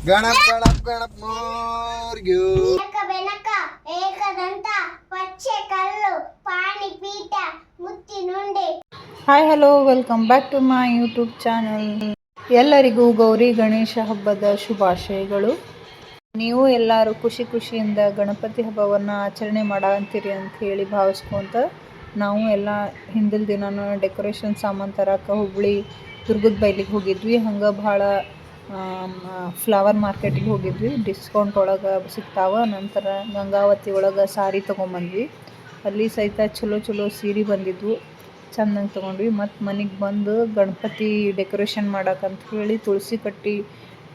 ಗಣಪ ಗಣಪ ಗಣಪ ಮೋರ್ಗ್ಯು ಬೆನಕ ಏಕದಂತ ಪಚ್ಚೆ ಕಲ್ಲು ಪಾಣಿ ಪೀಠ ಮುತ್ತಿನುಂಡೆ. Hi hello welcome back to my YouTube channel. ಎಲ್ಲರಿಗೂ ಗೌರಿ ಗಣೇಶ ಹಬ್ಬದ ಶುಭಾಶಯಗಳು. ನೀವು ಎಲ್ಲರೂ ಖುಷಿಯಿಂದ ಗಣಪತಿ ಹಬ್ಬವನ್ನು ಆಚರಣೆ ಮಾಡಂತೀರಿ ಅಂತ ಹೇಳಿ ಭಾವಿಸ್ಕೊಂತ ನಾವು ಎಲ್ಲ ಹಿಂದಿನ ದಿನ ಡೆಕೋರೇಷನ್ ಸಾಮಾನು ತರಕ್ಕೆ ಹುಬ್ಬಳ್ಳಿ ದುರ್ಗದ ಬೈಲಿಗೆ ಹೋಗಿದ್ವಿ. ಹಂಗೆ ಭಾಳ ಫ್ಲವರ್ ಮಾರ್ಕೆಟಿಗೆ ಹೋಗಿದ್ವಿ. ಡಿಸ್ಕೌಂಟ್ ಒಳಗೆ ಸಿಗ್ತಾವ. ನಂತರ ಗಂಗಾವತಿ ಒಳಗೆ ಸಾರಿ ತೊಗೊಂಬಂದ್ವಿ. ಅಲ್ಲಿ ಸಹಿತ ಚಲೋ ಸೀರೆ ಬಂದಿದ್ವು, ಚೆಂದಂಗೆ ತೊಗೊಂಡ್ವಿ. ಮತ್ತು ಮನೆಗೆ ಬಂದು ಗಣಪತಿ ಡೆಕೋರೇಷನ್ ಮಾಡೋಕ್ಕಂತ ಹೇಳಿ ತುಳಸಿ ಕಟ್ಟಿ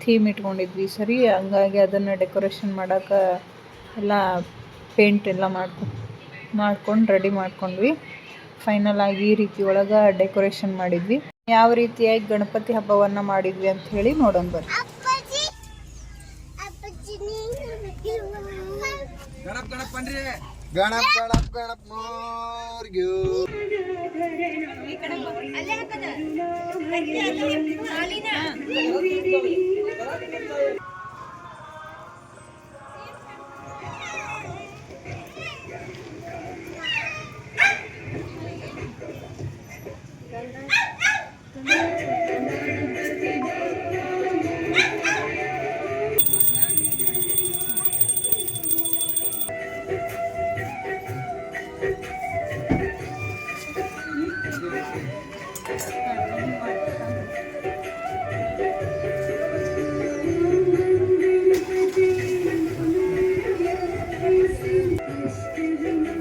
ಥೀಮ್ ಇಟ್ಕೊಂಡಿದ್ವಿ ಸರಿ. ಹಂಗಾಗಿ ಅದನ್ನು ಡೆಕೋರೇಷನ್ ಮಾಡೋಕೆ ಎಲ್ಲ ಪೇಂಟ್ ಎಲ್ಲ ಮಾಡ್ಕೊಂಡು ರೆಡಿ ಮಾಡ್ಕೊಂಡ್ವಿ. ಫೈನಲ್ ಆಗಿ ಈ ರೀತಿ ಒಳಗೆ ಡೆಕೋರೇಷನ್ ಮಾಡಿದ್ವಿ. ಯಾವ ರೀತಿಯಾಗಿ ಗಣಪತಿ ಹಬ್ಬವನ್ನು ಮಾಡಿದ್ವಿ ಅಂತ ಹೇಳಿ ನೋಡೋಣ ಬರ್ರಿ. ಗಣಪ ಗಣಪ ಗಣಪ ಮೋರ್ಗ್ಯು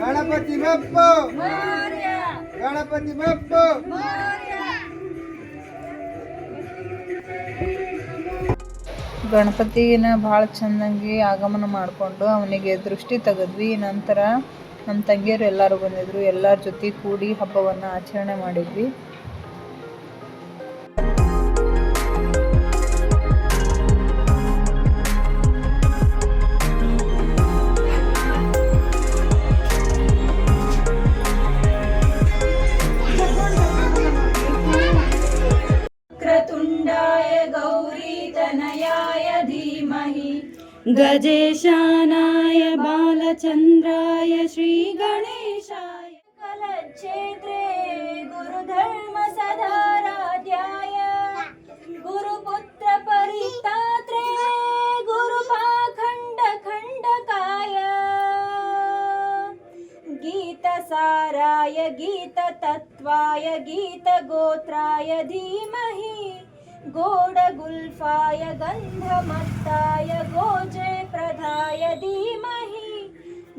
ಗಣಪತಿ ಬಪ್ಪ ಗಣಪತಿ ಬಪ್ಪ. ಗಣಪತಿನ ಭಾಳ ಚೆಂದಂಗಿ ಆಗಮನ ಮಾಡಿಕೊಂಡು ಅವನಿಗೆ ದೃಷ್ಟಿ ತೆಗೆದ್ವಿ. ನಂತರ ನಮ್ಮ ತಂಗಿಯರು ಎಲ್ಲರೂ ಬಂದಿದ್ರು. ಎಲ್ಲರ ಜೊತೆ ಕೂಡಿ ಹಬ್ಬವನ್ನು ಆಚರಣೆ ಮಾಡಿದ್ವಿ. गजेशानाय बालचन्द्राय श्रीगणेशाय कलक्षेत्रे गुरुधर्म सदाराध्याय गुरुपुत्र परितात्रे गुरुपाखण्ड खण्डकाय गीतसाराय गीततत्त्वाय गीतगोत्राय धीमहि गोडगुल्फाय गन्धमत्ताय गोजे प्रदाय धीमहि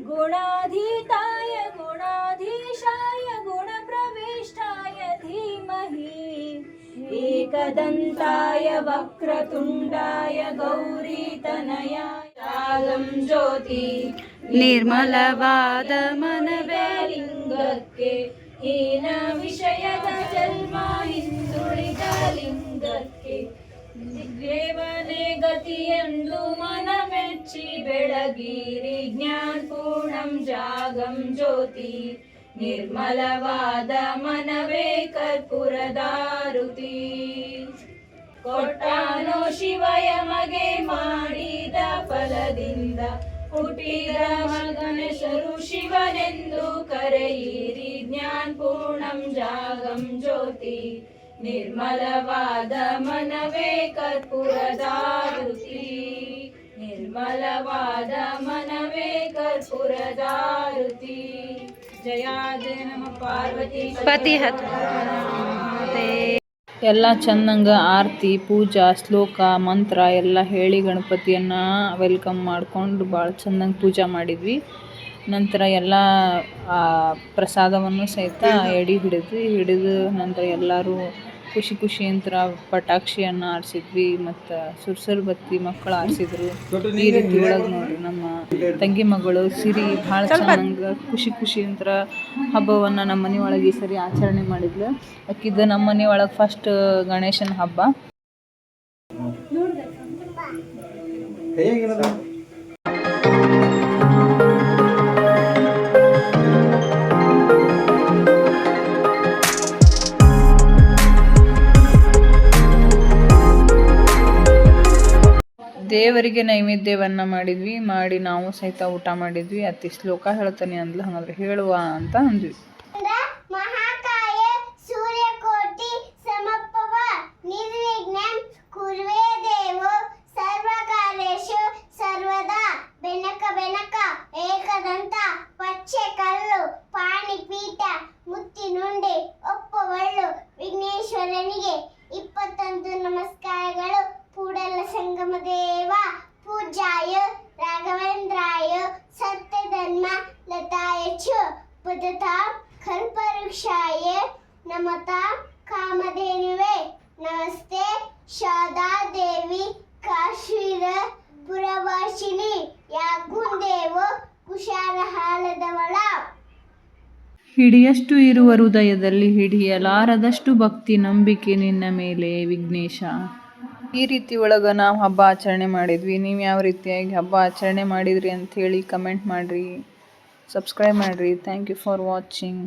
गुणाधीताय गुणाधीशाय गुणप्रविष्टाय धीमहि एकदन्ताय वक्रतुण्डाय गौरीतनयाय रागं ज्योति निर्मलवाद मनवे लिङ्गಕ್ಕೆ ಹೀನ ವಿಷಯದ ಜನ್ಮ ಹಿಂದುಳಿದ ಲಿಂಗಕ್ಕೆ ದೇವನೇ ಗತಿಯೆಂದು ಮನ ಮೆಚ್ಚಿ ಬೆಳಗಿರಿ ಜ್ಞಾನ ಪೂರ್ಣಂ ಜಾಗಂ ಜ್ಯೋತಿ ನಿರ್ಮಲವಾದ ಮನವೇ ಕರ್ಪೂರದಾರುತಿ ಕೊಟ್ಟಾನೋ ಶಿವಯ ಮಗೆ ಮಾಡಿದ ಫಲದಿಂದ ಹುಟ್ಟಿದ ಗಣೇಶರು ಶಿವನೆಂದು ಕರೆಯಿರಿ ಜ್ಞಾನ ಪೂರ್ಣಂ ಜಾಗಂ ಜ್ಯೋತಿ ನಿರ್ಮಲವಾದ ಮನವೇ ಕರ್ಪೂರದಾರುತಿ ನಿರ್ಮಲವಾದ ಮನವೇ ಕರ್ಪೂರದಾರುತಿ. ಜಯಾದೆ ನಮ ಪಾರ್ವತಿ ಪತಿ ಎಲ್ಲ ಚೆಂದಂಗೆ ಆರತಿ ಪೂಜಾ ಶ್ಲೋಕ ಮಂತ್ರ ಎಲ್ಲ ಹೇಳಿ ಗಣಪತಿಯನ್ನು ವೆಲ್ಕಮ್ ಮಾಡ್ಕೊಂಡು ಭಾಳ ಚೆಂದಂಗೆ ಪೂಜೆ ಮಾಡಿದ್ವಿ. ನಂತರ ಎಲ್ಲ ಪ್ರಸಾದವನ್ನು ಸಹಿತ ಎಡೆ ಹಿಡಿದು ನಂತರ ಎಲ್ಲರೂ ಖುಷಿಯಂತರ ಪಟಾಕ್ಷಿಯನ್ನು ಆರಿಸಿದ್ವಿ. ಮತ್ತು ಸುರ್ಸಲ್ ಬತ್ತಿ ಮಕ್ಕಳು ಆರಿಸಿದ್ರು. ಈ ರೀತಿ ಒಳಗೆ ನೋಡ್ರಿ ನಮ್ಮ ತಂಗಿ ಮಗಳು ಸಿರಿ ಭಾಳ ಚೆನ್ನಾಗಿ ಖುಷಿಯಂತರ ಹಬ್ಬವನ್ನು ನಮ್ಮ ಮನೆ ಒಳಗೆ ಈ ಸರಿ ಆಚರಣೆ ಮಾಡಿದ್ಲು. ಅಕ್ಕಿದ್ದು ನಮ್ಮ ಮನೆ ಒಳಗೆ ಫಸ್ಟ್ ಗಣೇಶನ ಹಬ್ಬ. ದೇವರಿಗೆ ನೈವೇದ್ಯವನ್ನು ಮಾಡಿದ್ವಿ. ಮಾಡಿ ನಾವು ಸಹಿತ ಊಟ ಮಾಡಿದ್ವಿ. ಅತಿ ಶ್ಲೋಕ ಹೇಳ್ತಾನೆ ಅಂದ್ಲು, ಹಾಗಾದ್ರೆ ಹೇಳುವ ಅಂತ ಅಂದ್ವಿ. ಮಹಾಕಾಯ ಸೂರ್ಯಕೋಟಿ ಸಮಪ್ಪವ ನಿರ್ವಿಘ್ನಂ ಕುರ್ವೇ ದೇವೋ ಸರ್ವಕಾರ್ಯೇಷು ಸರ್ವದಾ. ಬೆನಕ ಏಕದಂತ ಪಚ್ಚೆ ಕಲ್ಲು ಪಾಣಿಪೀಠ ಮುತ್ತಿನುಂಡೆ ಒಪ್ಪವಳ್ಳು ವಿಘ್ನೇಶ್ವರನಿಗೆ 21 ನಮಸ್ಕಾರಗಳು. ಕೂಡಲ ಸಂಗಮ ದೇವ ಪೂಜ್ಯಾಯ ರಾಘವೇಂದ್ರಾಯ ಸತ್ಯಧರ್ಮ ಲತಾಯ ಚ ಪುದತಾಂ ಕಲ್ಪವೃಕ್ಷಾಯ ನಮತಾಂ ಕಾಮಧೇನುವೆ ನಮಸ್ತೆ ಶಾರದಾದೇವಿ ಕಾಶ್ಮೀರ ಪುರವಾಸಿನಿ ಯಾಗುಂದೇವ ಕುಶಾಲಹಾಲದವಳ. ಹಿಡಿಯಷ್ಟು ಇರುವ ಹೃದಯದಲ್ಲಿ ಹಿಡಿಯಲಾರದಷ್ಟು ಭಕ್ತಿ ನಂಬಿಕೆ ನಿನ್ನ ಮೇಲೆ ವಿಘ್ನೇಶ. ಈ ರೀತಿ ಒಳಗೆ ನಾವು ಹಬ್ಬ ಆಚರಣೆ ಮಾಡಿದ್ವಿ. ನೀವು ಯಾವ ರೀತಿಯಾಗಿ ಹಬ್ಬ ಆಚರಣೆ ಮಾಡಿದ್ರಿ ಅಂಥೇಳಿ ಕಮೆಂಟ್ ಮಾಡಿರಿ, ಸಬ್ಸ್ಕ್ರೈಬ್ ಮಾಡಿರಿ. Thank you for watching.